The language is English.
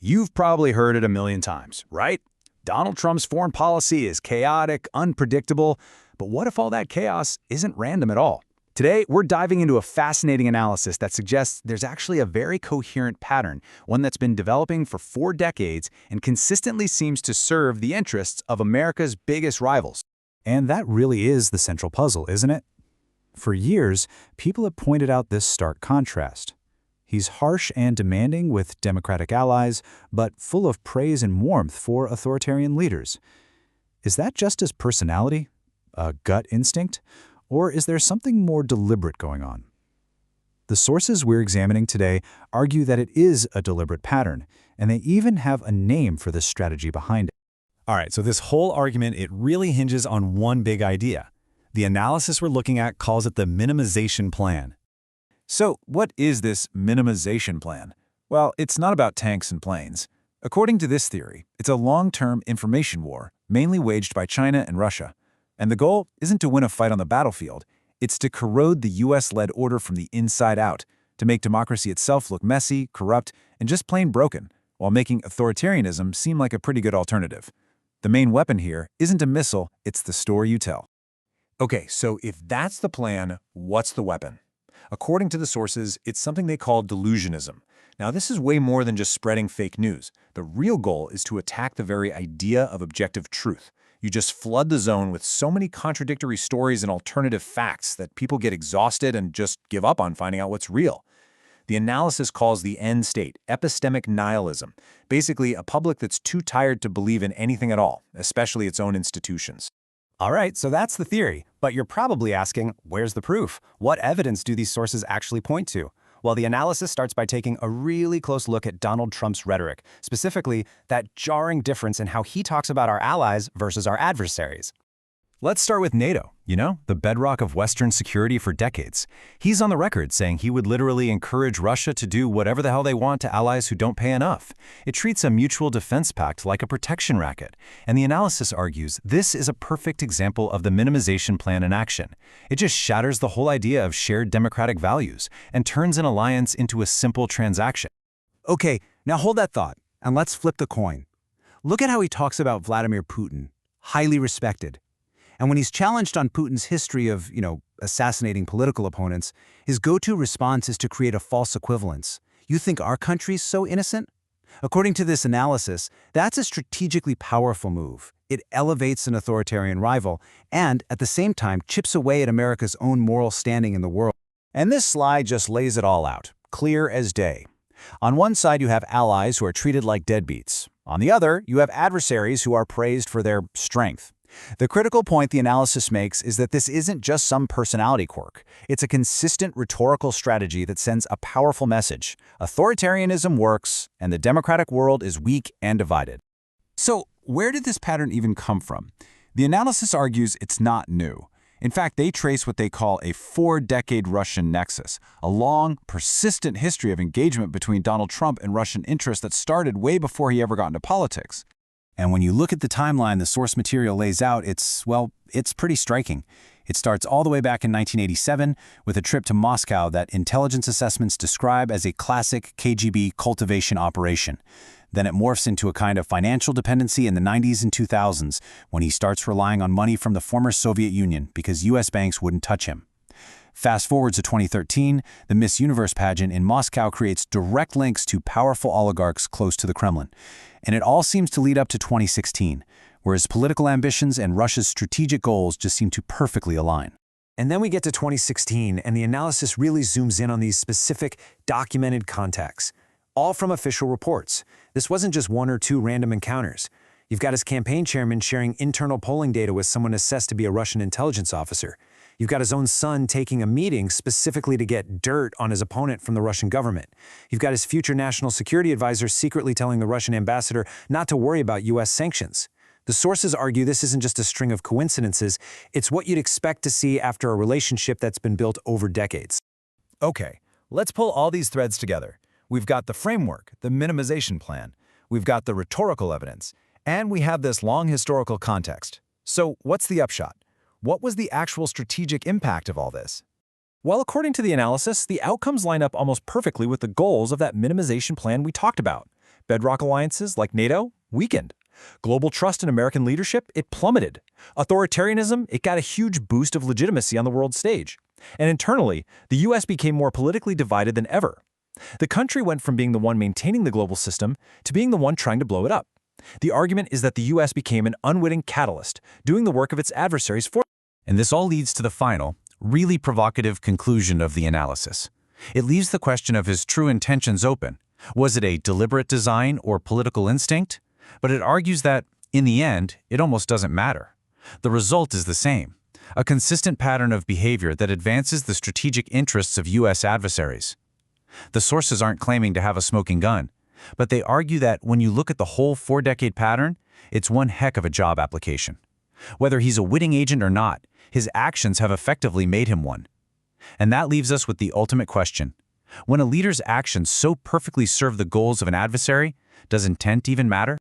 You've probably heard it a million times, right? Donald Trump's foreign policy is chaotic, unpredictable, but what if all that chaos isn't random at all? Today, we're diving into a fascinating analysis that suggests there's actually a very coherent pattern, one that's been developing for 4 decades and consistently seems to serve the interests of America's biggest rivals. And that really is the central puzzle, isn't it? For years, people have pointed out this stark contrast. He's harsh and demanding with Democratic allies, but full of praise and warmth for authoritarian leaders. Is that just his personality? A gut instinct? Or is there something more deliberate going on? The sources we're examining today argue that it is a deliberate pattern, and they even have a name for this strategy behind it. All right, so this whole argument, it really hinges on one big idea. The analysis we're looking at calls it the minimization plan. So, what is this minimization plan? Well, it's not about tanks and planes. According to this theory, it's a long-term information war, mainly waged by China and Russia. And the goal isn't to win a fight on the battlefield, it's to corrode the US-led order from the inside out, to make democracy itself look messy, corrupt, and just plain broken, while making authoritarianism seem like a pretty good alternative. The main weapon here isn't a missile, it's the story you tell. Okay, so if that's the plan, what's the weapon? According to the sources, it's something they call delusionism. Now, this is way more than just spreading fake news. The real goal is to attack the very idea of objective truth. You just flood the zone with so many contradictory stories and alternative facts that people get exhausted and just give up on finding out what's real. The analysis calls the end state epistemic nihilism, basically a public that's too tired to believe in anything at all, especially its own institutions. All right, so that's the theory. But you're probably asking, where's the proof? What evidence do these sources actually point to? Well, the analysis starts by taking a really close look at Donald Trump's rhetoric, specifically that jarring difference in how he talks about our allies versus our adversaries. Let's start with NATO, the bedrock of Western security for decades. He's on the record saying he would literally encourage Russia to do whatever the hell they want to allies who don't pay enough. It treats a mutual defense pact like a protection racket. And the analysis argues this is a perfect example of the minimization plan in action. It just shatters the whole idea of shared democratic values and turns an alliance into a simple transaction. Okay, now hold that thought, and let's flip the coin. Look at how he talks about Vladimir Putin, highly respected. And when he's challenged on Putin's history of, assassinating political opponents, his go-to response is to create a false equivalence. You think our country's so innocent? According to this analysis, that's a strategically powerful move. It elevates an authoritarian rival and, at the same time, chips away at America's own moral standing in the world. And this slide just lays it all out, clear as day. On one side, you have allies who are treated like deadbeats. On the other, you have adversaries who are praised for their strength. The critical point the analysis makes is that this isn't just some personality quirk. It's a consistent rhetorical strategy that sends a powerful message. Authoritarianism works, and the democratic world is weak and divided. So, where did this pattern even come from? The analysis argues it's not new. In fact, they trace what they call a 4-decade Russian nexus, a long, persistent history of engagement between Donald Trump and Russian interests that started way before he ever got into politics. And when you look at the timeline the source material lays out, it's pretty striking. It starts all the way back in 1987 with a trip to Moscow that intelligence assessments describe as a classic KGB cultivation operation. Then it morphs into a kind of financial dependency in the 90s and 2000s when he starts relying on money from the former Soviet Union because U.S. banks wouldn't touch him. Fast forward to 2013, the Miss Universe pageant in Moscow creates direct links to powerful oligarchs close to the Kremlin. And it all seems to lead up to 2016, where his political ambitions and Russia's strategic goals just seem to perfectly align. And then we get to 2016, and the analysis really zooms in on these specific, documented contacts, all from official reports. This wasn't just 1 or 2 random encounters. You've got his campaign chairman sharing internal polling data with someone assessed to be a Russian intelligence officer. You've got his own son taking a meeting specifically to get dirt on his opponent from the Russian government. You've got his future national security advisor secretly telling the Russian ambassador not to worry about U.S. sanctions. The sources argue this isn't just a string of coincidences, it's what you'd expect to see after a relationship that's been built over decades. Okay, let's pull all these threads together. We've got the framework, the minimization plan. We've got the rhetorical evidence. And we have this long historical context. So what's the upshot? What was the actual strategic impact of all this? Well, according to the analysis, the outcomes line up almost perfectly with the goals of that minimization plan we talked about. Bedrock alliances like NATO weakened. Global trust in American leadership, it plummeted. Authoritarianism, it got a huge boost of legitimacy on the world stage. And internally, the U.S. became more politically divided than ever. The country went from being the one maintaining the global system to being the one trying to blow it up. The argument is that the U.S. became an unwitting catalyst, doing the work of its adversaries for. And this all leads to the final, really provocative conclusion of the analysis. It leaves the question of his true intentions open. Was it a deliberate design or political instinct? But it argues that, in the end, it almost doesn't matter. The result is the same, a consistent pattern of behavior that advances the strategic interests of U.S. adversaries. The sources aren't claiming to have a smoking gun, but they argue that when you look at the whole 4-decade pattern, it's one heck of a job application. Whether he's a witting agent or not, his actions have effectively made him one. And that leaves us with the ultimate question. When a leader's actions so perfectly serve the goals of an adversary, does intent even matter?